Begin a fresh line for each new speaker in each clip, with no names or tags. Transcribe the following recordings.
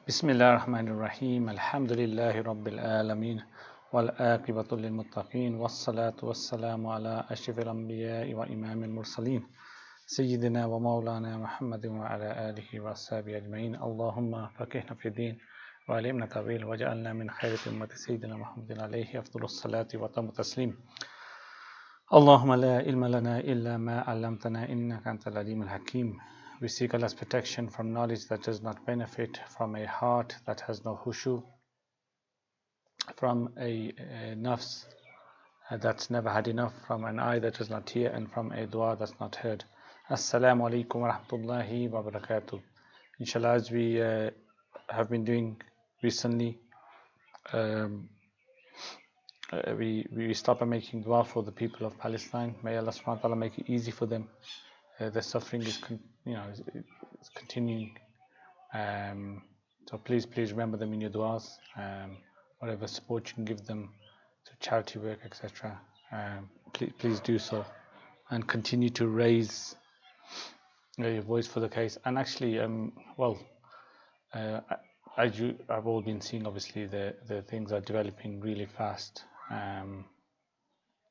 بسم الله الرحمن الرحيم الحمد لله رب العالمين والعاقبة للمتقين والصلاة والسلام على أشرف الأنبياء وإمام المرسلين سيدنا ومولانا محمد وعلى آله وأصحابه أجمعين اللهم فقهنا في الدين وعلمنا تأويل وجعلنا من خير أمة سيدنا محمد عليه أفضل الصلاة وأتم التسليم اللهم لا علم لنا إلا ما علمتنا إنك أنت العليم الحكيم. We seek Allah's protection from knowledge that does not benefit, from a heart that has no khushu, from a nafs that's never had enough, from an eye that does not hear, and from a dua that's not heard. Assalamu alaikum wa rahmatullahi wa barakatuh. Inshallah, as we have been doing recently, we stop by making dua for the people of Palestine. May Allah subhanahu wa ta'ala make it easy for them. Their suffering is continuing. So please remember them in your duas. Whatever support you can give them to charity work, etc. Please do so, and continue to raise your voice for the case. And actually, I've all been seeing, obviously, the things are developing really fast.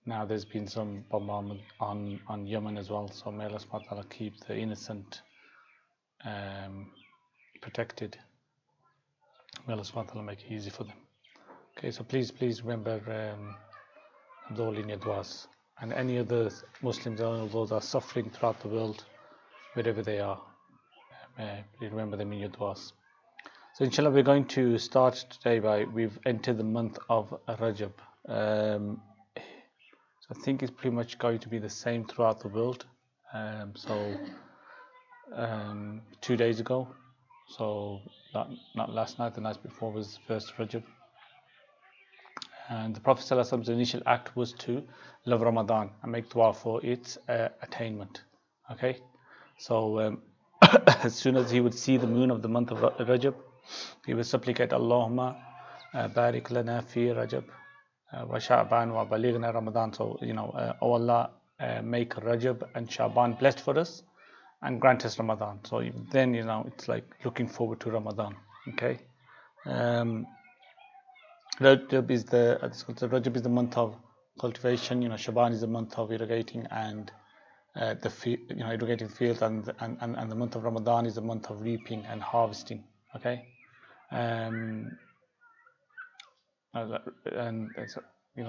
Now there's been some bombardment on Yemen as well, so may Allah subhanahu wa ta'ala keep the innocent protected. May Allah subhanahu wa ta'ala make it easy for them. Okay, so please remember Abdul in your duas, and any other Muslims, those are suffering throughout the world, wherever they are. Please remember them in your duas. So inshallah, we're going to start today we've entered the month of Rajab. I think it's pretty much going to be the same throughout the world. 2 days ago, so not last night, the night before was first Rajab. And the Prophet ﷺ's initial act was to love Ramadan and make dua for its attainment. Okay, so as soon as he would see the moon of the month of Rajab, he would supplicate, Allahumma barik lana fi Rajab wa Sha'ban wa balighna Ramadan. So, oh Allah, make Rajab and Sha'ban blessed for us and grant us Ramadan. So then, it's like looking forward to Ramadan. Okay. Rajab is the month of cultivation. Sha'ban is the month of irrigating and irrigating fields, and the month of Ramadan is the month of reaping and harvesting. Okay.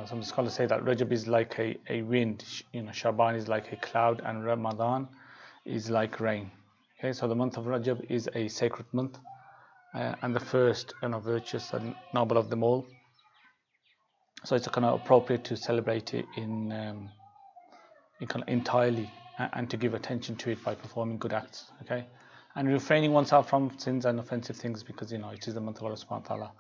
Some scholars say that Rajab is like a wind, Shaban is like a cloud, and Ramadan is like rain. Okay, so the month of Rajab is a sacred month, and the first virtuous and noble of them all. So it's kind of appropriate to celebrate it in entirely, and to give attention to it by performing good acts. Okay, and refraining oneself from sins and offensive things, because it is the month of Allah subhanahu wa ta'ala.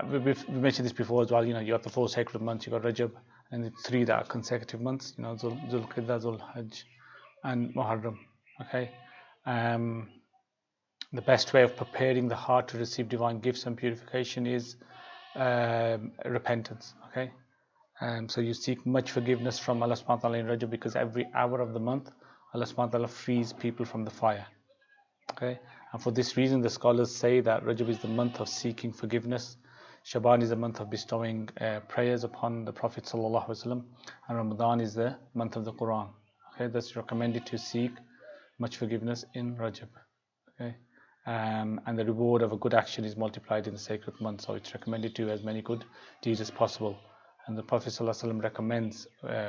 We've mentioned this before as well. You got the 4 sacred months, you got Rajab, and the 3 that are consecutive months, Dhul-Qa'dah, Dhul-Hajj, and Muharram. Okay, the best way of preparing the heart to receive divine gifts and purification is repentance. Okay, so you seek much forgiveness from Allah subhanahu wa ta'ala in Rajab, because every hour of the month Allah subhanahu wa ta'ala frees people from the fire. Okay, and for this reason the scholars say that Rajab is the month of seeking forgiveness, Shaban is the month of bestowing prayers upon the Prophet ﷺ, and Ramadan is the month of the Quran. Okay, that's recommended to seek much forgiveness in Rajab. Okay, and the reward of a good action is multiplied in the sacred month, so it's recommended to do as many good deeds as possible. And the Prophet ﷺ recommends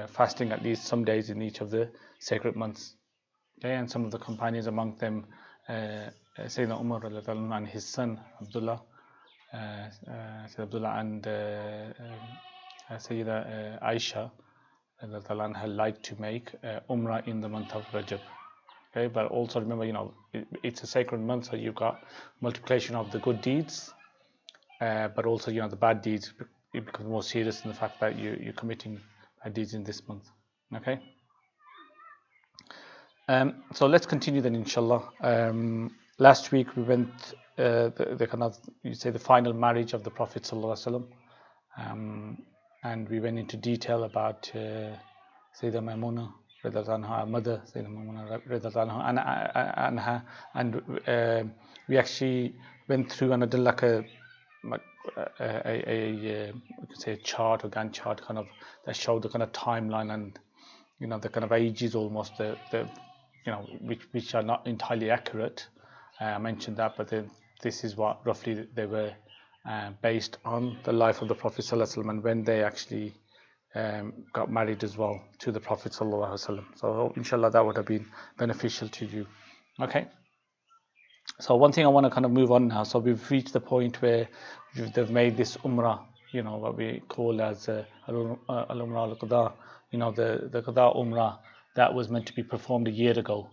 fasting at least some days in each of the sacred months. Okay, and some of the companions, among them Sayyidina Umar and his son Abdullah, and Sayyida Aisha like to make Umrah in the month of Rajab. Okay, but also remember, it's a sacred month, so you've got multiplication of the good deeds, but also the bad deeds, it becomes more serious in the fact that you're committing bad deeds in this month. Okay. So let's continue then, inshallah. Last week we went the final marriage of the Prophet ﷺ, and we went into detail about Sayyidah Maimuna anha, our mother anha, and we actually went through and I did like a you could say a chart or Gantt chart kind of that showed the kind of timeline and the kind of ages almost the which are not entirely accurate. I mentioned that, but this is what roughly they were based on the life of the Prophet ﷺ and when they actually got married as well to the Prophet ﷺ. So inshallah that would have been beneficial to you. Okay. So one thing I want to kind of move on now. So we've reached the point where they've made this Umrah, what we call as Al-Umrah Al-Qada, the Qada Umrah that was meant to be performed a year ago,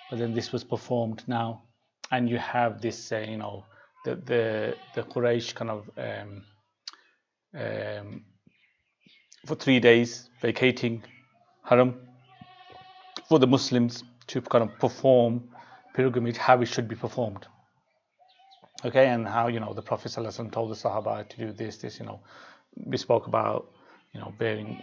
but then this was performed now, and you have this, the Quraysh kind of for 3 days vacating Haram for the Muslims to kind of perform pilgrimage how it should be performed. Okay, and how the Prophet ﷺ told the Sahaba to do this. We spoke about bearing,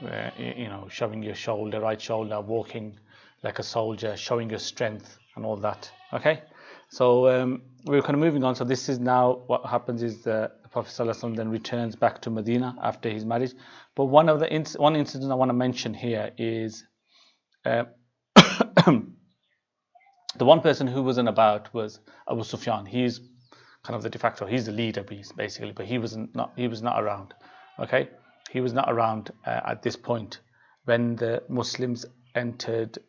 showing your shoulder, right shoulder, walking like a soldier, showing your strength and all that. Okay, so we're kind of moving on. So this is now what happens is the Prophet ﷺ then returns back to Medina after his marriage. But one incident I want to mention here is the one person who wasn't about was Abu Sufyan. He's kind of the de facto, he's the leader basically, but he was not around. Okay, he was not around at this point when the Muslims entered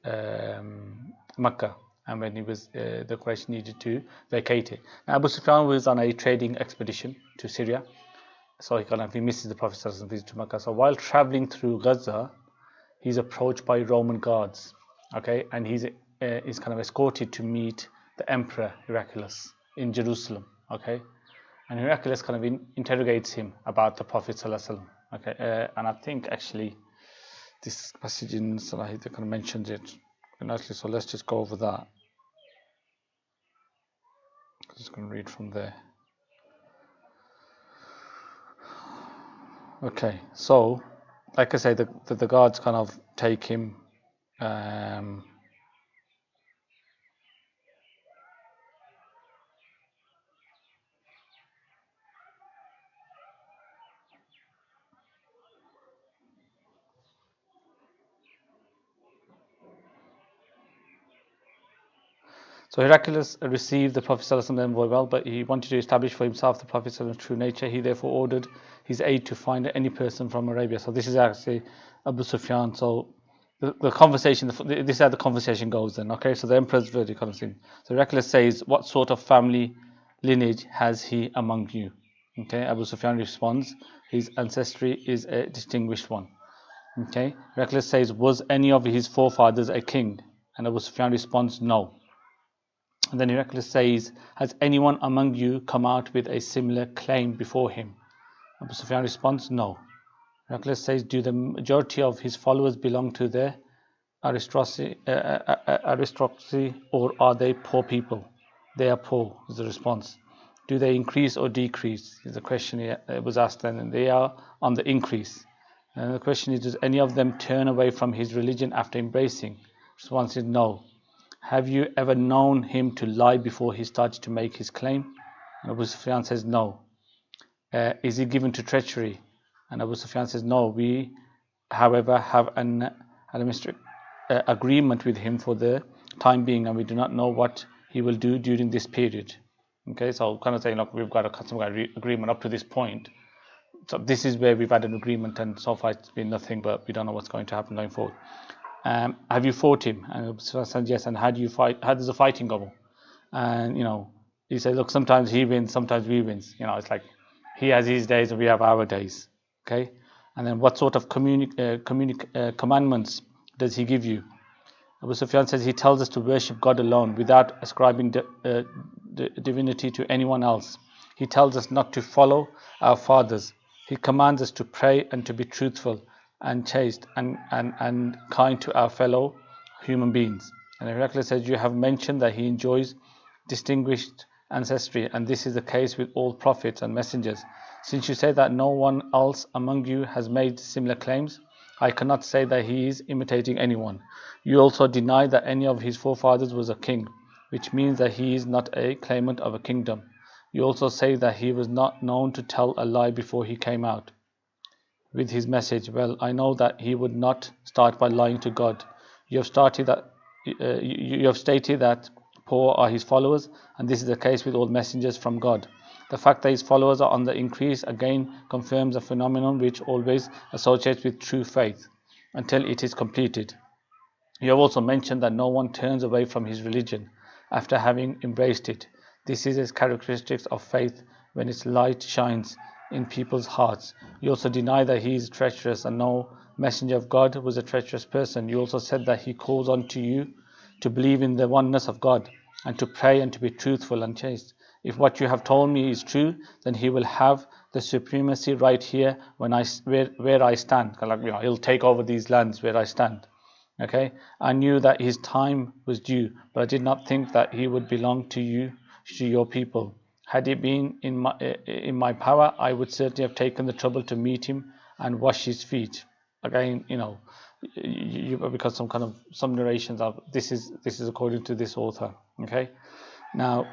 Mecca and when the Quraysh needed to vacate it. Now, Abu Sufyan was on a trading expedition to Syria, so he misses the Prophet visit to Mecca. So while traveling through Gaza, he's approached by Roman guards. Okay, and he's kind of escorted to meet the Emperor Heraclius in Jerusalem. Okay, and Heraclius kind of interrogates him about the Prophet ﷺ. Okay, and I think actually this passage in Salah kind of mentions it nicely. So let's just go over that. I'm just going to read from there. Okay, so like I say, the guards kind of take him. So Heraclius received the Prophet ﷺ very well, but he wanted to establish for himself the Prophet ﷺ's true nature. He therefore ordered his aide to find any person from Arabia. So this is actually Abu Sufyan. So the conversation, this is how the conversation goes then. Okay, so the Emperor's very kind of thing. So Heraclius says, "What sort of family lineage has he among you?" Okay, Abu Sufyan responds, "His ancestry is a distinguished one." Okay, Heraclius says, "Was any of his forefathers a king?" And Abu Sufyan responds, "No." And then Heraclius says, "Has anyone among you come out with a similar claim before him?" Abu Sufyan responds, "No." Heraclius says, "Do the majority of his followers belong to the aristocracy, or are they poor people?" "They are poor," is the response. "Do they increase or decrease?" is the question was asked then, and they are on the increase. And the question is, does any of them turn away from his religion after embracing? Response is no. "Have you ever known him to lie before he started to make his claim?" And Abu Sufyan says no. "Is he given to treachery?" And Abu Sufyan says no. "We, however, have an administrative agreement with him for the time being, and we do not know what he will do during this period." Okay, so kind of saying, look, we've got some agreement up to this point. So this is where we've had an agreement, and so far it's been nothing, but we don't know what's going to happen going forward. "Have you fought him?" And Abu Sufyan said yes. "And how do you fight? How does the fighting go?" And he said, "Look, sometimes he wins, sometimes we wins. It's like he has his days and we have our days." Okay. And then, "What sort of commandments does he give you?" Abu Sufyan says, "He tells us to worship God alone without ascribing divinity to anyone else. He tells us not to follow our fathers. He commands us to pray and to be truthful and chaste and kind to our fellow human beings." And Heraclius says, "You have mentioned that he enjoys distinguished ancestry, and this is the case with all prophets and messengers. Since you say that no one else among you has made similar claims, I cannot say that he is imitating anyone. You also deny that any of his forefathers was a king, which means that he is not a claimant of a kingdom. You also say that he was not known to tell a lie before he came out with his message. Well, I know that he would not start by lying to God. You have stated that poor are his followers, and this is the case with all messengers from God. The fact that his followers are on the increase again confirms a phenomenon which always associates with true faith until it is completed. You have also mentioned that no one turns away from his religion after having embraced it. This is a characteristic of faith when its light shines in people's hearts. You also deny that he is treacherous, and no messenger of God was a treacherous person. You also said that he calls on to you to believe in the oneness of God and to pray and to be truthful and chaste. If what you have told me is true, then he will have the supremacy right here where I stand. He'll take over these lands where I stand. Okay, I knew that his time was due, but I did not think that he would belong to you, to your people. Had it been in my power, I would certainly have taken the trouble to meet him and wash his feet. Again, because some narrations of this is according to this author. Okay, now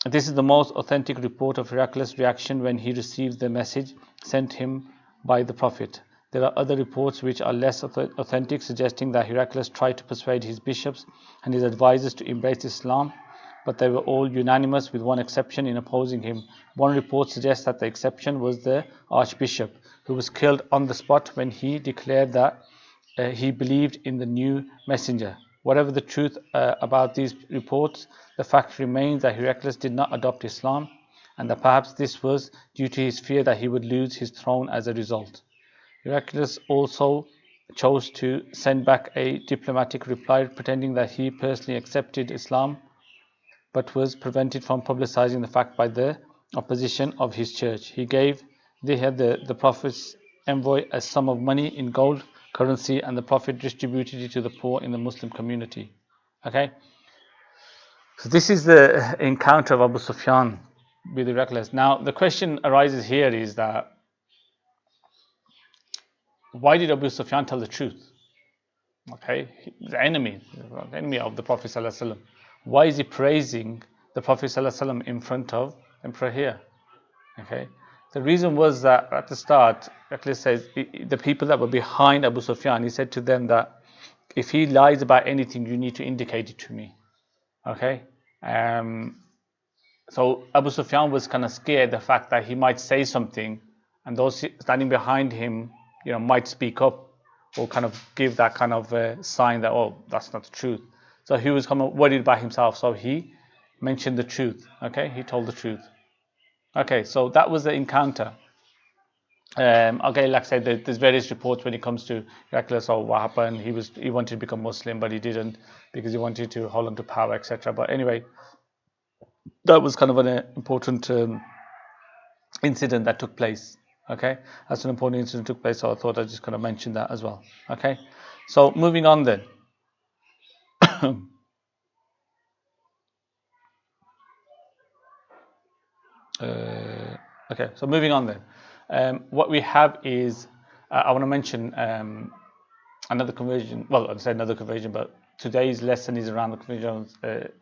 this is the most authentic report of Heraclius' reaction when he received the message sent him by the Prophet. There are other reports which are less authentic, suggesting that Heraclius tried to persuade his bishops and his advisors to embrace Islam, but they were all unanimous with one exception in opposing him. One report suggests that the exception was the archbishop, who was killed on the spot when he declared that he believed in the new messenger. Whatever the truth about these reports, the fact remains that Heraclius did not adopt Islam, and that perhaps this was due to his fear that he would lose his throne as a result. Heraclius also chose to send back a diplomatic reply pretending that he personally accepted Islam, but was prevented from publicizing the fact by the opposition of his church. He gave the Prophet's envoy a sum of money in gold currency, and the Prophet distributed it to the poor in the Muslim community. Okay, so this is the encounter of Abu Sufyan with Heraclius. Now the question arises here is that why did Abu Sufyan tell the truth? Okay, the enemy of the Prophet ﷺ. Why is he praising the Prophet ﷺ in front of Emperor here? Okay, the reason was that at the start, Heraclius says the people that were behind Abu Sufyan, he said to them that if he lies about anything, you need to indicate it to me. Okay, so Abu Sufyan was kind of scared the fact that he might say something, and those standing behind him, might speak up or kind of give that kind of sign that, oh, that's not the truth. So he was kind of worried about himself. So he mentioned the truth. Okay, he told the truth. Okay, so that was the encounter. Okay, like I said, there's various reports when it comes to Heraclius. So what happened? He wanted to become Muslim, but he didn't because he wanted to hold on to power, etc. But anyway, that was kind of an important incident that took place. Okay, that's an important incident that took place. So I thought I'd just kind of mention that as well. Okay, so moving on then. Okay, so moving on then. What we have is, I want to mention another conversion. Well, I'd say another conversion, but today's lesson is around the conversion of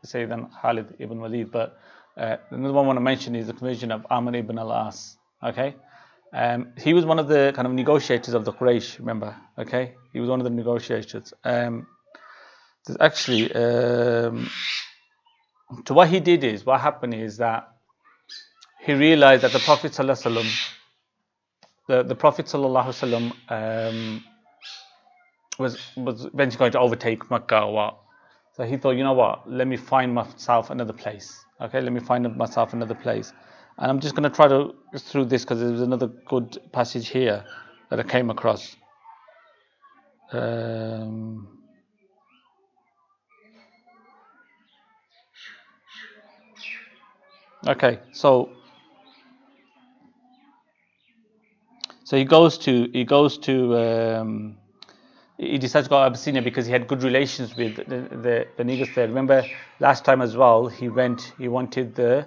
Sayyidina Khalid ibn Walid. But another one I want to mention is the conversion of Amr ibn al-As. Okay, he was one of the kind of negotiators of the Quraysh. Remember? Okay, he was one of the negotiators. There's actually, so what he did is, what happened is that he realized that the Prophet ﷺ, the Prophet ﷺ was eventually going to overtake Mecca or what. So he thought, you know what, let me find myself another place. Okay, let me find myself another place. And I'm just going to try to go through this because there's another good passage here that I came across. Okay, so he decides to go to Abyssinia because he had good relations with the Negus there. Remember last time as well, he wanted the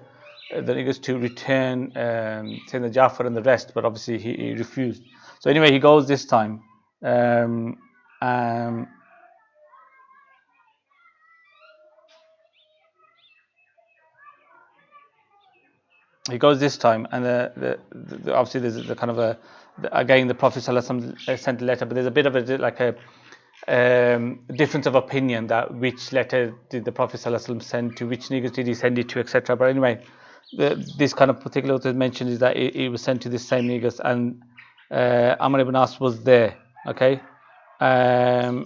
Negus to return Sayyidina Jafar and the rest, but obviously he refused. So anyway, he goes this time. Um, um, he goes this time, and obviously there's the kind of again the Prophet ﷺ sent a letter, but there's a bit of a like a difference of opinion that which letter did the Prophet ﷺ send to, which niggas did he send it to, etc. But anyway, this kind of particular what is mentioned is that it was sent to this same niggas, and Amr ibn As was there. Okay, I'm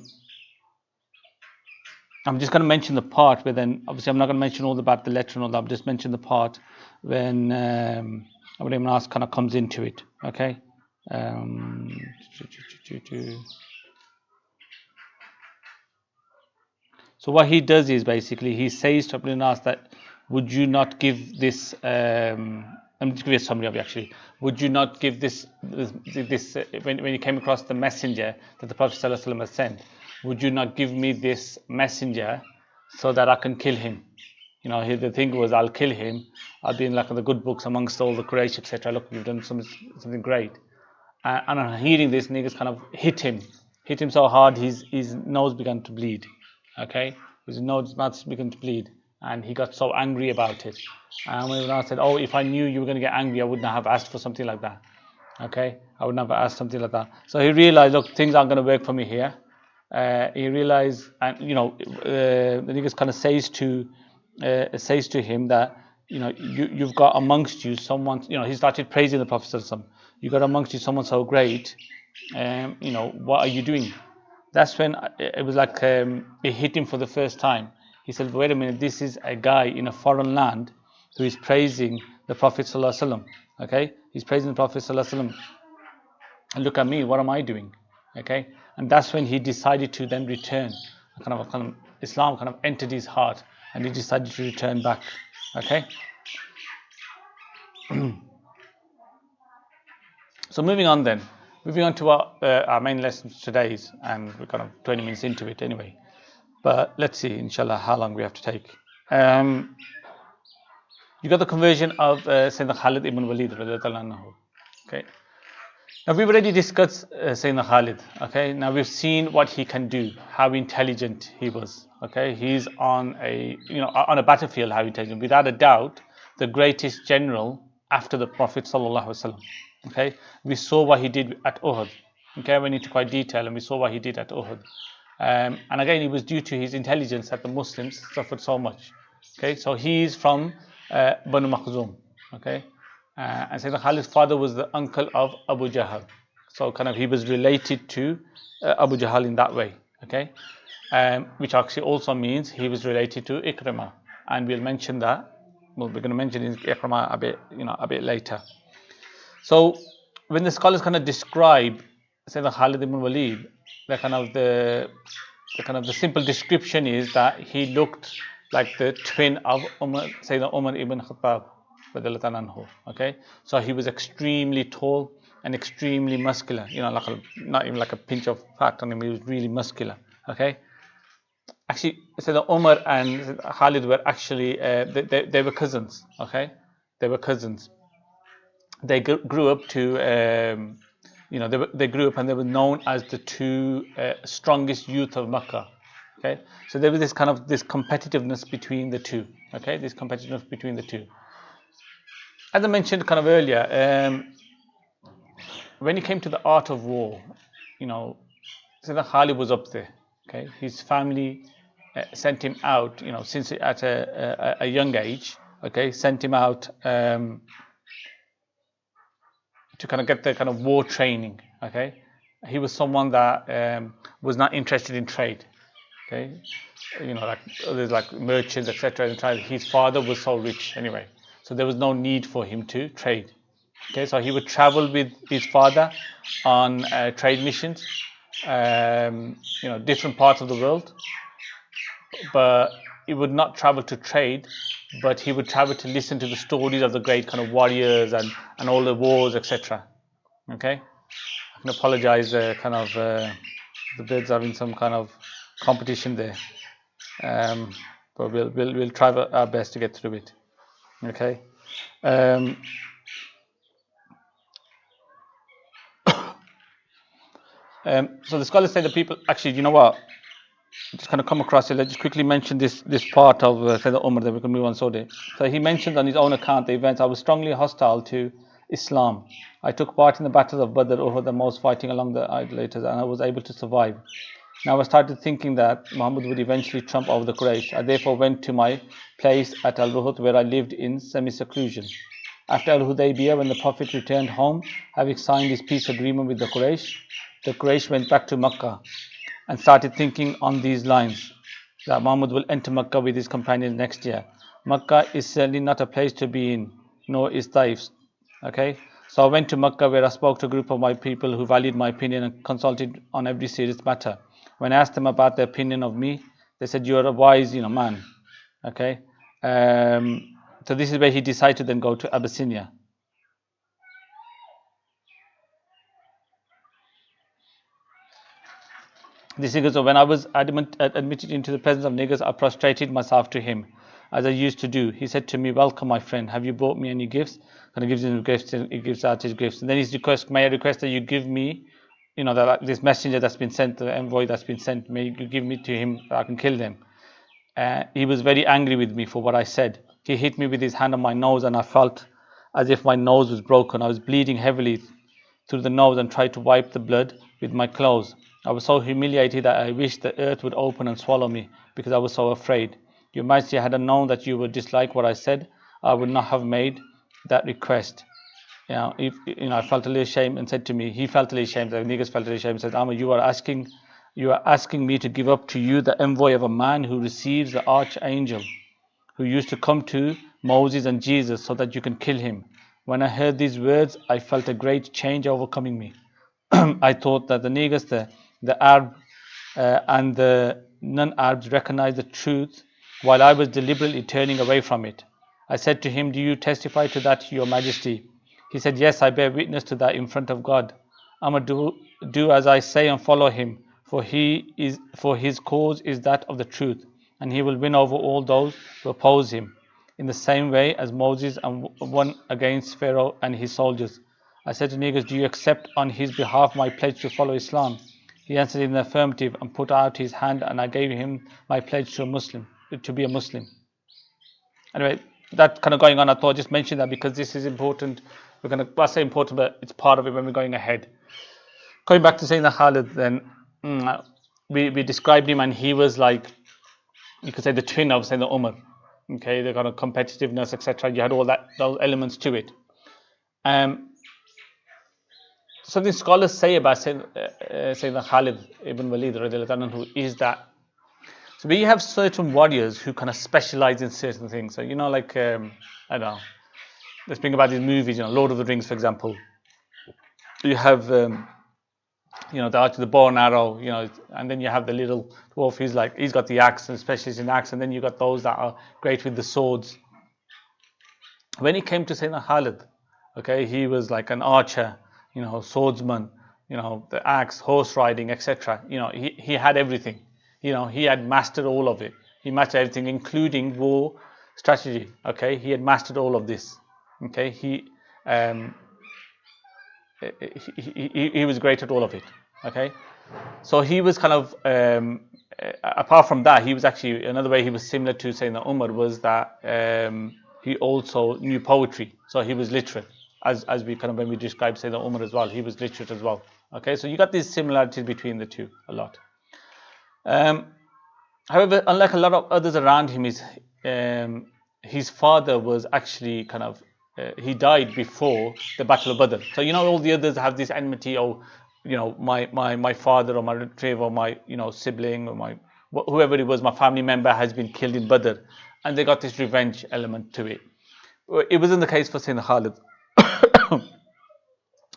just going to mention the part where then obviously I'm not going to mention all about the letter and all that. I'll just mention the part when Amr ibn As kind of comes into it. Okay. So what he does is basically he says to Ibn Nas that would you not give this I'm just give you a summary of it actually. Would you not give this when you came across the messenger that the Prophet ﷺ has sent, would you not give me this messenger so that I can kill him? You know, the thing was I'll kill him. I'll be in like the good books amongst all the Quraysh, etc. Look, you've done something great. And on hearing this, niggas kind of hit him so hard his nose began to bleed. Okay, his nose began to bleed, and he got so angry about it. And when I said, "Oh, if I knew you were going to get angry, I wouldn't have asked for something like that." Okay, I would never ask something like that. So he realized, look, things aren't going to work for me here. He realized, and the niggas kind of says to him that you've got amongst you someone. He started praising the Prophet ﷺ. You got amongst you someone so great. What are you doing? That's when it was like it hit him for the first time. He said, wait a minute, this is a guy in a foreign land who is praising the Prophet ﷺ. Okay, he's praising the Prophet ﷺ. And look at me, what am I doing? Okay, and that's when he decided to then return. Kind of Islam kind of entered his heart, and he decided to return back. Okay. So moving on to our main lessons today, and we're kind of 20 minutes into it anyway. But let's see, inshallah, how long we have to take. You got the conversion of Sayyidina Khalid ibn Walid. Okay. Now we've already discussed Sayyidina Khalid. Okay. Now we've seen what he can do, how intelligent he was. Okay. He's on a battlefield, how intelligent. Without a doubt, the greatest general after the Prophet sallallahu alaihi wasallam. Okay. We saw what he did at Uhud. Okay. I went into quite detail, and we saw what he did at Uhud. And again, it was due to his intelligence that the Muslims suffered so much. Okay, so he's from Banu Makhzum. Okay, and Sayyidina Khalid's father was the uncle of Abu Jahl. So kind of he was related to Abu Jahl in that way. Okay, which actually also means he was related to Ikrimah, and we'll mention that. Well, we're going to mention Ikrimah a bit later. So when the scholars kind of describe Sayyidina Khalid ibn Walid, the simple description is that he looked like the twin of Sayyidina Umar ibn Khattab. Okay, so he was extremely tall and extremely muscular. Not even like a pinch of fat on him. He was really muscular. Okay, actually, Sayyidina Umar and Khalid were actually they were cousins. Okay, they were cousins. They grew up to. They grew up and they were known as the two strongest youth of Makkah. Okay, so there was this competitiveness between the two. Okay, this competitiveness between the two. As I mentioned kind of earlier, when it came to the art of war, Sayyidina Khalid was up there. Okay, his family sent him out. Since at a young age. Okay, sent him out to kind of get the kind of war training. Okay, he was someone that was not interested in trade. Okay, like there's like merchants, etc. His father was so rich anyway, so there was no need for him to trade. Okay, so he would travel with his father on trade missions, different parts of the world, but he would not travel to trade, but he would travel to listen to the stories of the great kind of warriors and all the wars, etc. Okay, I can apologize. The birds are in some kind of competition there, but we'll try our best to get through it. Okay. So the scholars say that people actually, you know what? Just kind of come across it. Let's just quickly mention this part of Sayyidina Umar, then we can move on. So he mentions on his own account the events. I was strongly hostile to Islam. I took part in the battles of Badr, Uhud, and most fighting along the idolaters, and I was able to survive. Now I started thinking that Muhammad would eventually trump over the Quraysh. I therefore went to my place at Al-Ruhut, where I lived in semi-seclusion. After Al-Hudaybiyah, when the Prophet returned home, having signed his peace agreement with the Quraysh went back to Makkah and started thinking on these lines, that Muhammad will enter Makkah with his companions next year. Makkah is certainly not a place to be in, nor is Taif. Okay? So I went to Makkah, where I spoke to a group of my people who valued my opinion and consulted on every serious matter. When I asked them about their opinion of me, they said, "You are a wise, man." Okay? So this is where he decided to then go to Abyssinia. This nigger, so when I was admitted into the presence of niggers, I prostrated myself to him, as I used to do. He said to me, "Welcome, my friend. Have you brought me any gifts?" And he gives him gifts, and he gives out his gifts. And then he's request, "May I request that you give me, that this messenger that's been sent, the envoy that's been sent, may you give me to him, that I can kill them." He was very angry with me for what I said. He hit me with his hand on my nose, and I felt as if my nose was broken. I was bleeding heavily through the nose and tried to wipe the blood with my clothes. I was so humiliated that I wished the earth would open and swallow me, because I was so afraid. Your Majesty, had I known that you would dislike what I said, I would not have made that request. I felt a little ashamed, and said to me, he felt a little ashamed, the niggas felt a little ashamed, said, "Amr, you are asking me to give up to you the envoy of a man who receives the archangel, who used to come to Moses and Jesus, so that you can kill him." When I heard these words, I felt a great change overcoming me. I thought that the niggas, the Arab and the non-Arabs recognized the truth, while I was deliberately turning away from it. I said to him, "Do you testify to that, Your Majesty?" He said, "Yes, I bear witness to that in front of God." "Amr, do as I say and follow him, for his cause is that of the truth, and he will win over all those who oppose him, in the same way as Moses won against Pharaoh and his soldiers." I said to niggas, "Do you accept on his behalf my pledge to follow Islam?" He answered in the affirmative and put out his hand, and I gave him my pledge to be a Muslim. Anyway, that's kind of going on. I thought I'd just mention that because this is important. I say important, but it's part of it when we're going ahead. Going back to saying the Khalid, then we described him, and he was like, you could say, the twin of saying the Umar. Okay, the kind of competitiveness, etc. You had all those elements to it. Something scholars say about Sayyidina Khalid ibn Walid who is that, so we have certain warriors who kind of specialize in certain things. So like I don't know, let's think about these movies. Lord of the Rings, for example. You have the bow and arrow. And then you have the little dwarf. He's got the axe and specialist in axe. And then you got those that are great with the swords. When it came to Sayyidina Khalid, okay, he was like an archer, swordsman, the axe, horse riding, etc. He had everything. He had mastered all of it. He mastered everything, including war strategy. Okay, he had mastered all of this. Okay, he was great at all of it. Okay, so he was kind of apart from that, he was actually, another way he was similar to Sayyidina Umar was that he also knew poetry, so he was literate, as we kind of, when we describe Sayyidina Umar as well, he was literate as well. Okay, so you got these similarities between the two a lot. However, unlike a lot of others around him, his father was actually kind of he died before the Battle of Badr. So all the others have this enmity. Oh, my father or my relative or my sibling or my whoever it was, my family member has been killed in Badr, and they got this revenge element to it. It wasn't the case for Sayyidina Khalid.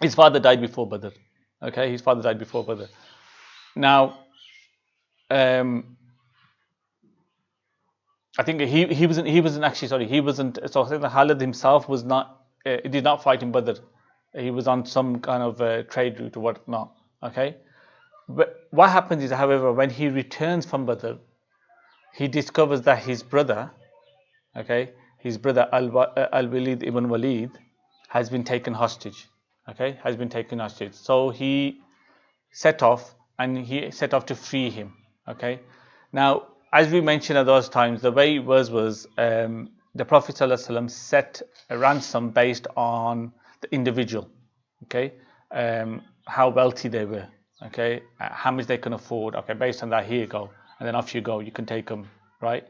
His father died before Badr. Okay, his father died before Badr. Now, I think he wasn't actually, sorry, he wasn't. So Sayyidina Khalid himself was not. He did not fight in Badr. He was on some kind of trade route or whatnot. Okay, but what happens is, however, when he returns from Badr, he discovers that his brother, Al-Walid ibn Walid, has been taken hostage. Okay, has been taken hostage. So he set off, and he set off to free him. Okay. Now, as we mentioned at those times, the way it was the Prophet ﷺ set a ransom based on the individual. Okay, how wealthy they were. Okay, how much they can afford. Okay, based on that, here you go, and then off you go. You can take them, right?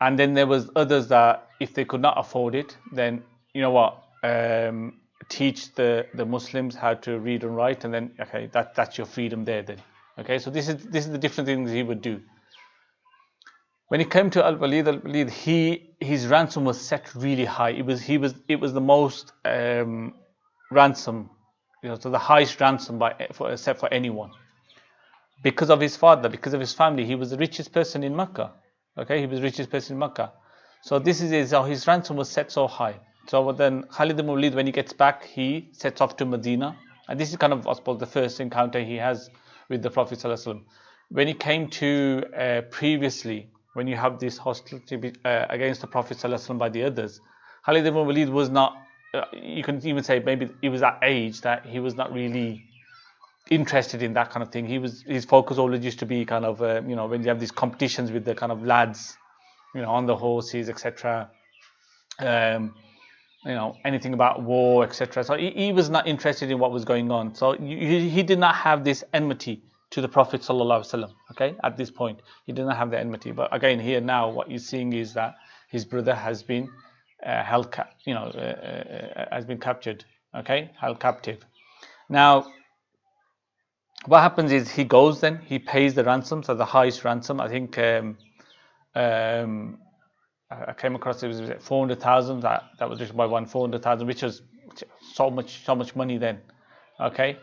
And then there was others that if they could not afford it, then you know what, teach the Muslims how to read and write, and then okay, that's your freedom there. Then okay, so this is the different things he would do. When it came to Walid, his ransom was set really high. It was the most ransom, so the highest ransom set for anyone. Because of his father, because of his family, he was the richest person in Mecca. Okay, he was the richest person in Mecca. So this is how his ransom was set so high. So then Khalid ibn Walid, when he gets back, he sets off to Medina, and this is kind of, I suppose, the first encounter he has with the Prophet ﷺ. When he came to previously, when you have this hostility against the Prophet ﷺ by the others, Khalid ibn Walid was not. You can even say maybe he was at age that he was not really interested in that kind of thing. His focus always used to be kind of when you have these competitions with the kind of lads, on the horses, etc. Anything about war, etc. So he was not interested in what was going on. So he did not have this enmity to the Prophet ﷺ. Okay, at this point he did not have the enmity. But again, here now, what you're seeing is that his brother has been has been captured. Okay, held captive. Now, what happens is he goes, then he pays the ransom, so the highest ransom. I think I came across, it was 400,000. That was written by one, 400,000, which was so much money then. Okay,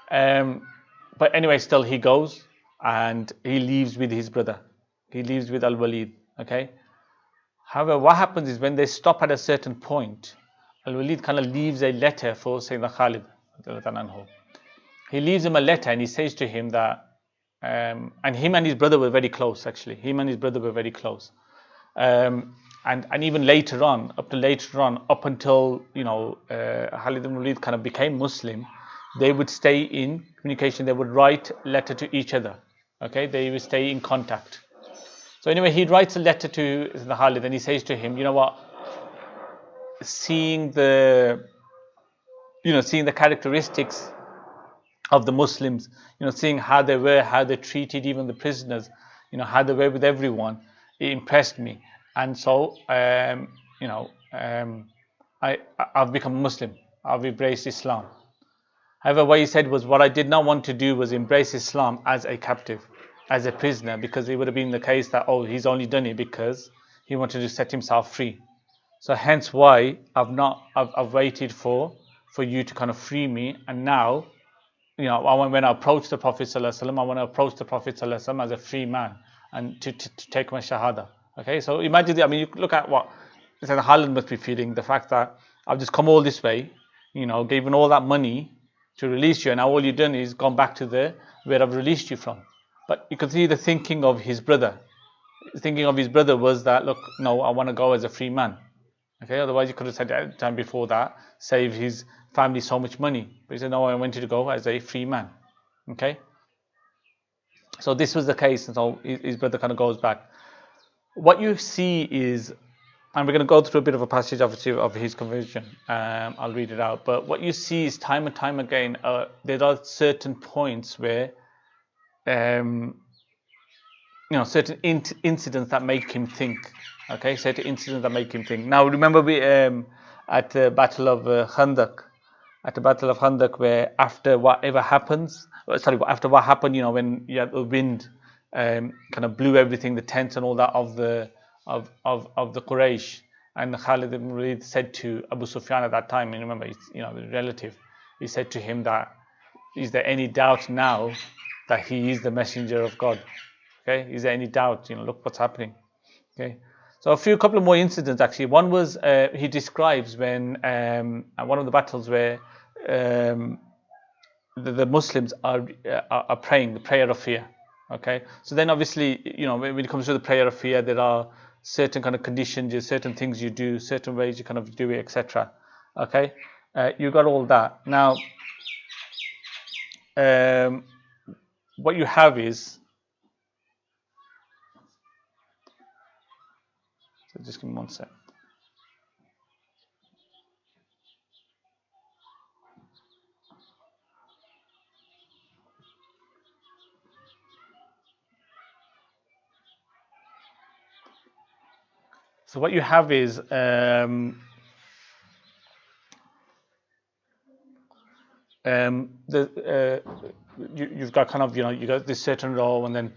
but anyway, still he goes and he leaves with his brother. He leaves with Al-Walid. Okay. However, what happens is when they stop at a certain point, Al-Walid kind of leaves a letter for Sayyidina Khalid. He leaves him a letter and he says to him that, and him and his brother were very close actually. Him and his brother were very close. And even later on, up until Khalid ibn Walid kind of became Muslim, they would stay in communication. They would write letter to each other. Okay, they would stay in contact. So anyway, he writes a letter to the Khalid and he says to him, you know what, seeing the characteristics of the Muslims, seeing how they were, how they treated even the prisoners, how they were with everyone, it impressed me. And so, I've become a Muslim. I've embraced Islam. However, what he said was, what I did not want to do was embrace Islam as a captive, as a prisoner, because it would have been the case that, he's only done it because he wanted to set himself free. So hence why I've waited for you to kind of free me, and now, when I approach the Prophet ﷺ, I want to approach the Prophet ﷺ as a free man and to take my shahada. Okay, so imagine, you look at what Khalid must be feeling, the fact that I've just come all this way, given all that money to release you, and now all you've done is gone back to where I've released you from. But you can see the thinking of his brother. The thinking of his brother was that, look, no, I want to go as a free man. Okay, otherwise he could have said at the time before that, save his family so much money. But he said, no, I wanted to go as a free man. Okay, so this was the case, and so his brother kind of goes back. What you see is, and we're going to go through a bit of a passage obviously of his conversion. I'll read it out. But what you see is time and time again, there are certain points where, certain incidents that make him think. Okay, certain incidents that make him think. Now, remember we at the Battle of Khandaq, where after whatever happens, after what happened, when you had the wind kind of blew everything, the tents and all that of the Quraysh, and Khalid ibn Walid said to Abu Sufyan at that time, and remember, the relative, he said to him that, is there any doubt now that he is the messenger of God? Okay, is there any doubt? Look what's happening. Okay, so a couple of more incidents actually. One was he describes when at one of the battles where the Muslims are praying the prayer of fear. Okay, so then obviously when it comes to the prayer of fear, there are certain kind of conditions, certain things you do, certain ways you kind of do it, etc. Okay, you got all that now. what you have is, so just give me 1 sec. So what you have is you've got kind of, you got this certain row, and then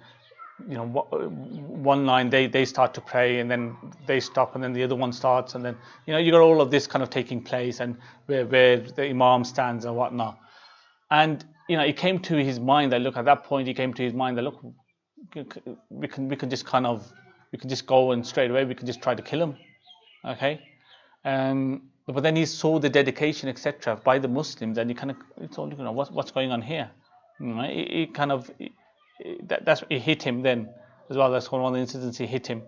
one line they start to pray, and then they stop, and then the other one starts, and then you got all of this kind of taking place, and where the imam stands and whatnot. And it came to his mind that, look, at that point, look, we can just kind of, we can just go, and straight away we can just try to kill him, okay. But then he saw the dedication, etc., by the Muslims, and he kind of, it's all, what's going on here. It kind of, it hit him then as well. That's one of the incidents, he hit him.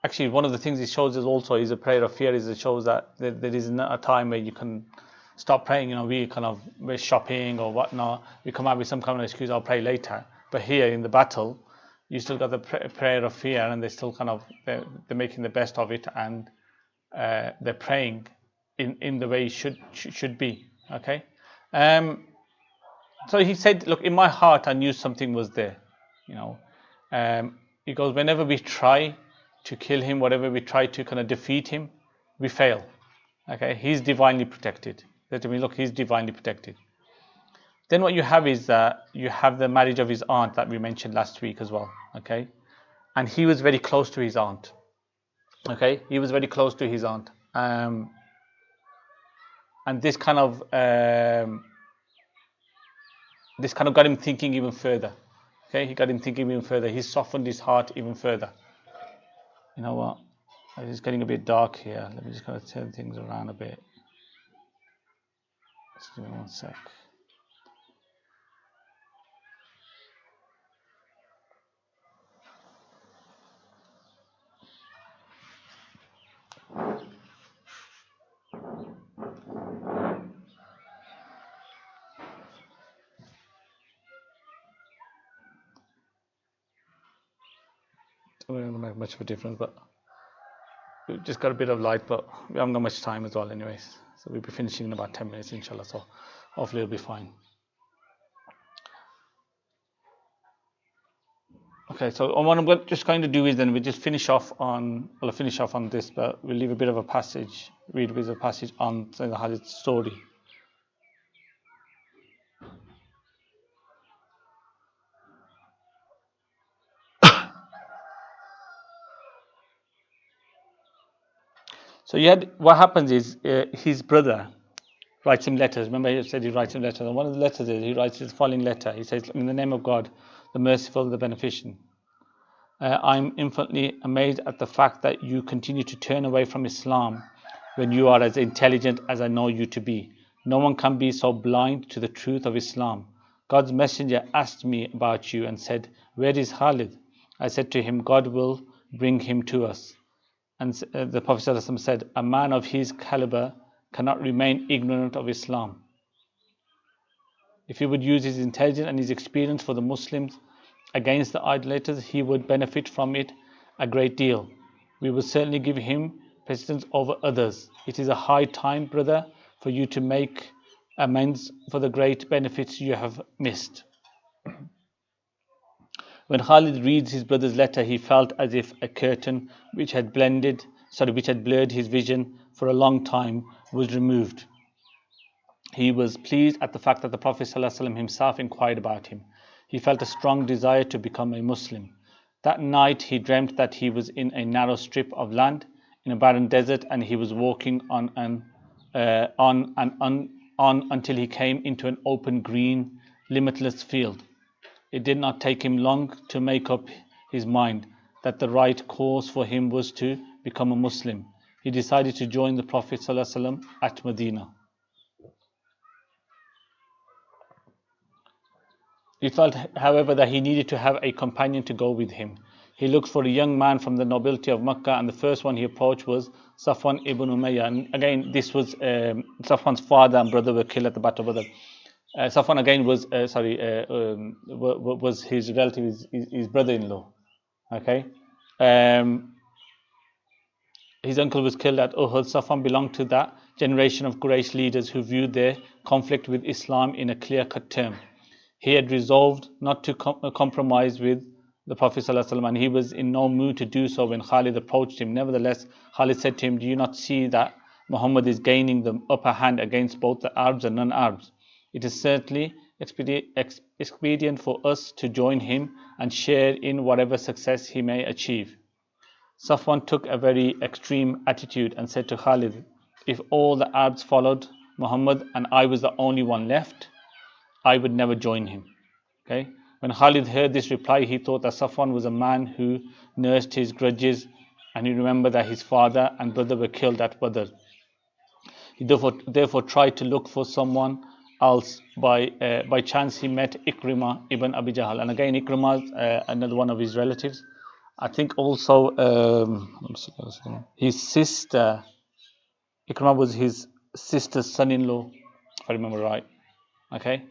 Actually, one of the things it shows is also is a prayer of fear. Is it shows that there is not a time where you can stop praying. We're shopping or whatnot. We come out with some kind of excuse, I'll pray later. But here in the battle, you still got the prayer of fear, and they're still kind of, they're making the best of it, and they're praying in the way it should be. Okay. So he said, look, in my heart I knew something was there. He goes, whenever we try to kill him, whatever we try to kind of defeat him, we fail. Okay, he's divinely protected. That means, look, he's divinely protected. Then what you have is that you have the marriage of his aunt that we mentioned last week as well. Okay, and he was very close to his aunt. Okay, he was very close to his aunt, and this kind of got him thinking even further. Okay, he got him thinking even further. He softened his heart even further. You know what? It's getting a bit dark here. Let me just kind of turn things around a bit. Just give me 1 sec. It doesn't make much of a difference, but we've just got a bit of light, but we haven't got much time as well anyways. So we'll be finishing in about 10 minutes, inshallah. So hopefully it'll be fine. Okay, so what I'm just going to do is then we'll just finish off on this, but we'll leave a bit of a passage, read a bit of a passage on the Khalid story. So what happens is his brother writes him letters. Remember, he said he writes him letters, and one of the letters is he writes his following letter. He says, in the name of God, the merciful, the beneficent. I'm infinitely amazed at the fact that you continue to turn away from Islam when you are as intelligent as I know you to be. No one can be so blind to the truth of Islam. God's messenger asked me about you and said, where is Khalid? I said to him, God will bring him to us. And the Prophet ﷺ said, a man of his caliber cannot remain ignorant of Islam. If he would use his intelligence and his experience for the Muslims against the idolaters, he would benefit from it a great deal. We will certainly give him precedence over others. It is a high time, brother, for you to make amends for the great benefits you have missed. When Khalid reads his brother's letter, he felt as if a curtain which had blurred his vision for a long time was removed. He was pleased at the fact that the Prophet ﷺ himself inquired about him. He felt a strong desire to become a Muslim. That night he dreamt that he was in a narrow strip of land in a barren desert, and he was walking on until he came into an open, green, limitless field. It did not take him long to make up his mind that the right course for him was to become a Muslim. He decided to join the Prophet ﷺ at Medina. He felt, however, that he needed to have a companion to go with him. He looked for a young man from the nobility of Makkah, and the first one he approached was Safwan ibn Umayyah. And again, this was Safwan's father and brother were killed at the Battle of Badr. Safwan again was his relative, his brother-in-law. Okay, his uncle was killed at Uhud. Safwan belonged to that generation of Quraysh leaders who viewed their conflict with Islam in a clear-cut term. He had resolved not to compromise with the Prophet ﷺ, and he was in no mood to do so when Khalid approached him. Nevertheless, Khalid said to him, "Do you not see that Muhammad is gaining the upper hand against both the Arabs and non-Arabs? It is certainly expedient for us to join him and share in whatever success he may achieve." Safwan took a very extreme attitude and said to Khalid, "If all the Arabs followed Muhammad and I was the only one left, I would never join him." Okay. When Khalid heard this reply, he thought that Safwan was a man who nursed his grudges, and he remembered that his father and brother were killed at Badr. He therefore tried to look for someone else. By chance, he met Ikrimah ibn Abi Jahl, and again Ikrimah, another one of his relatives. I think also his sister. Ikrimah was his sister's son-in-law, if I remember right. Okay.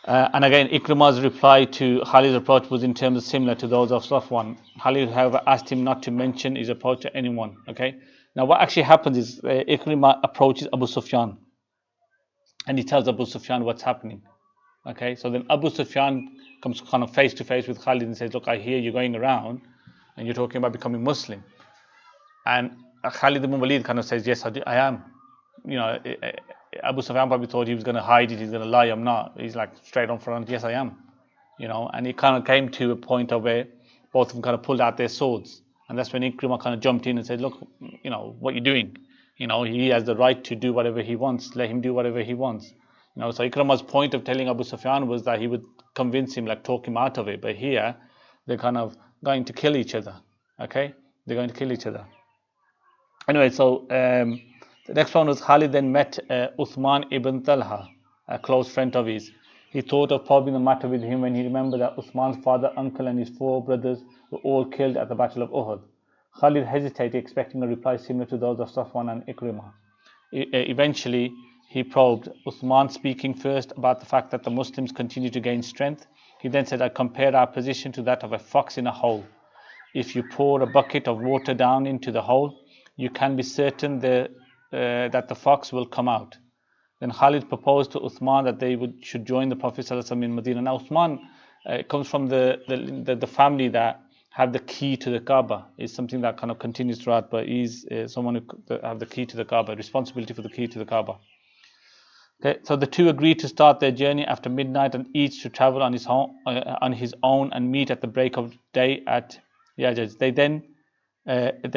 And again, Ikrimah's reply to Khalid's approach was in terms similar to those of Safwan. Khalid, however, asked him not to mention his approach to anyone. Okay. Now, what actually happens is Ikrimah approaches Abu Sufyan, and he tells Abu Sufyan what's happening. Okay. So then Abu Sufyan comes kind of face to face with Khalid and says, "Look, I hear you're going around, and you're talking about becoming Muslim." And Khalid ibn Walid kind of says, "Yes, I am." Abu Sufyan probably thought he was going to hide it, he's going to lie. "I'm not." He's like straight on front, "Yes, I am." And it kind of came to a point of where both of them kind of pulled out their swords. And that's when Ikrimah kind of jumped in and said, "Look, what you're doing, he has the right to do whatever he wants. Let him do whatever he wants." So Ikrimah's point of telling Abu Sufyan was that he would convince him, like talk him out of it. But here, they're kind of going to kill each other. Okay? They're going to kill each other. Anyway, so the next one was Khalid then met Uthman ibn Talha, a close friend of his. He thought of probing the matter with him when he remembered that Uthman's father, uncle, and his 4 brothers were all killed at the Battle of Uhud. Khalid hesitated, expecting a reply similar to those of Safwan and Ikrimah. Eventually, he probed Uthman, speaking first about the fact that the Muslims continue to gain strength. He then said, "I compare our position to that of a fox in a hole. If you pour a bucket of water down into the hole, you can be certain that the fox will come out." Then Khalid proposed to Uthman that they should join the Prophet ﷺ in Medina. Now Uthman comes from the family that have the key to the Kaaba. It's something that kind of continues throughout, but he's someone who have the key to the Kaaba, responsibility for the key to the Kaaba. Okay, so the two agreed to start their journey after midnight and each to travel on his own and meet at the break of day at Yajaz. They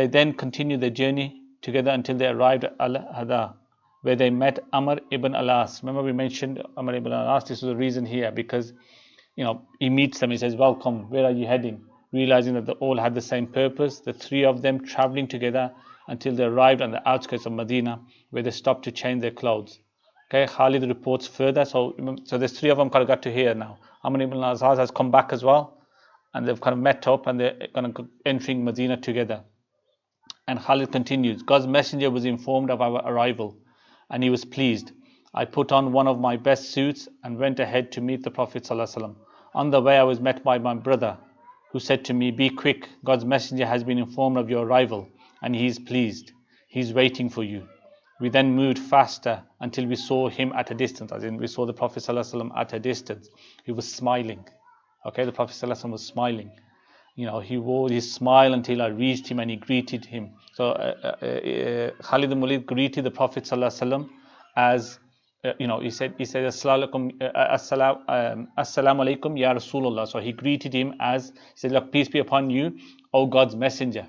then continued their journey together until they arrived at Al-Hada, where they met Amr ibn al-As. Remember we mentioned Amr ibn al-As. This was the reason here, because he meets them. He says, "Welcome, where are you heading?" Realizing that they all had the same purpose, the 3 of them traveling together until they arrived on the outskirts of Medina, where they stopped to change their clothes. Okay, Khalid reports further. So there's 3 of them kind of got to here now. Amr ibn al-As has come back as well, and they've kind of met up and they're kind of entering Medina together. And Khalid continues, "God's messenger was informed of our arrival, and he was pleased. I put on one of my best suits and went ahead to meet the Prophet ﷺ. On the way, I was met by my brother, who said to me, 'Be quick, God's messenger has been informed of your arrival, and he is pleased. He is waiting for you.' We then moved faster until we saw him at a distance," as in we saw the Prophet ﷺ at a distance. He was smiling. Okay, the Prophet ﷺ was smiling. He wore his smile until I reached him and he greeted him. So Khalid ibn Walid greeted the Prophet ﷺ as, he said, Assalamu alaikum ya Rasulullah. So he greeted him as, he said, "Look, peace be upon you, O God's messenger."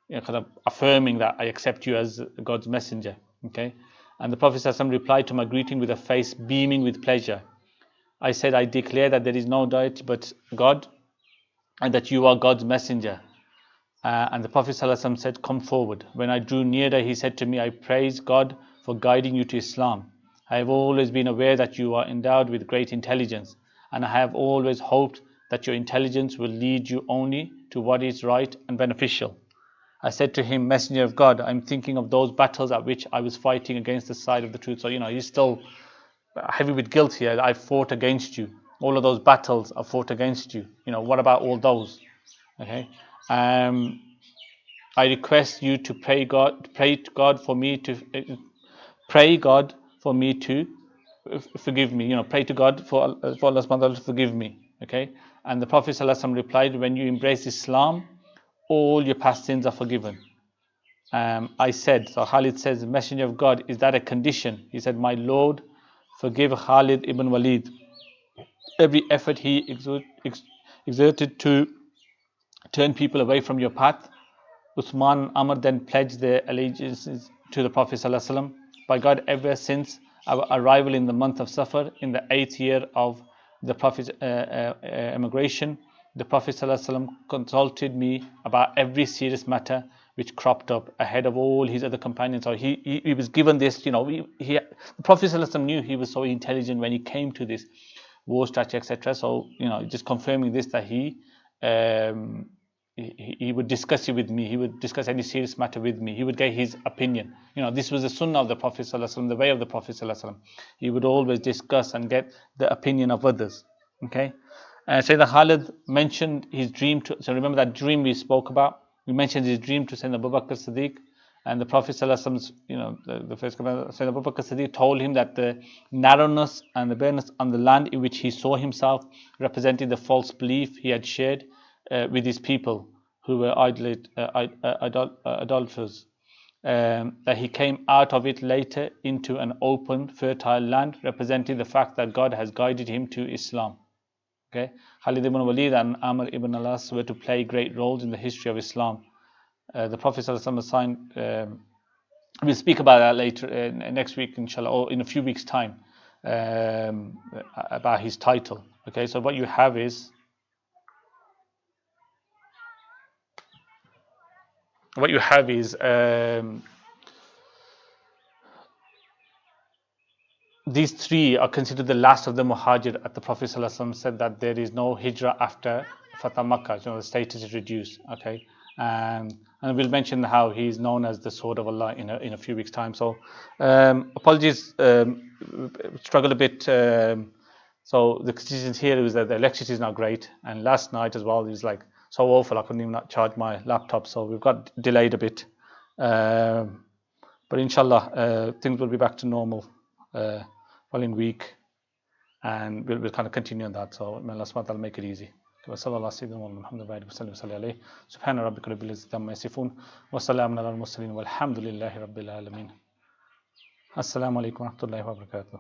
Kind of affirming that I accept you as God's messenger. Okay, and the Prophet ﷺ replied to my greeting with a face beaming with pleasure. I said, "I declare that there is no deity but God, and that you are God's messenger." And the Prophet ﷺ said, "Come forward." When I drew nearer, he said to me, "I praise God for guiding you to Islam. I have always been aware that you are endowed with great intelligence, and I have always hoped that your intelligence will lead you only to what is right and beneficial." I said to him, "Messenger of God, I'm thinking of those battles at which I was fighting against the side of the truth." So, he's still heavy with guilt here. I fought against you. All of those battles I fought against you. What about all those? Okay. I request you to pray to God for me to pray God for me to forgive me. Pray to God for Allah subhanahu wa ta'ala to forgive me. Okay. And the Prophet ﷺ replied, when you embrace Islam, all your past sins are forgiven. I said, so Khalid says, Messenger of God, is that a condition? He said, my Lord, forgive Khalid ibn Walid every effort he exerted to turn people away from your path. Uthman and Amr then pledged their allegiances to the Prophet ﷺ. By God, ever since our arrival in the month of Safar, in the 8th year of the Prophet's emigration, the Prophet ﷺ consulted me about every serious matter which cropped up ahead of all his other companions. So he was given this, the Prophet ﷺ knew he was so intelligent when he came to this war strategy, etc. So, just confirming this, that he would discuss it with me. He would discuss any serious matter with me. He would get his opinion. This was the sunnah of the Prophet ﷺ, the way of the Prophet ﷺ. He would always discuss and get the opinion of others. Okay. Sayyidina Khalid mentioned his dream so remember that dream we spoke about. We mentioned his dream to Sayyidina Abu Bakr Siddiq, and the Prophet ﷺ, the first Sayyidina Abu Bakr Siddiq told him that the narrowness and the bareness on the land in which he saw himself represented the false belief he had shared with his people who were idolaters. That he came out of it later into an open, fertile land, representing the fact that God has guided him to Islam. Okay, Khalid ibn Walid and Amr ibn al-As were to play great roles in the history of Islam. The Prophet ﷺ assigned, we'll speak about that later next week, inshallah, or in a few weeks' time, about his title. Okay, so what you have is these three are considered the last of the Muhajir. At the Prophet ﷺ said that there is no hijrah after Fatah Makkah. The status is reduced. Okay, and we'll mention how he is known as the Sword of Allah in a few weeks' time. So, apologies, struggle a bit. So the conditions here is that the electricity is not great, and last night as well, it was like so awful. I couldn't even charge my laptop, so we've got delayed a bit. But inshallah, things will be back to normal following week, and we'll kind of continue on that. So may Allah subhanahu wa ta'ala make it easy. وصلى الله سيدنا محمد وصلى عليه سبحان ربك رب العزة عما يصفون وسلام على المرسلين والحمد لله رب العالمين. السلام عليكم ورحمة الله وبركاته.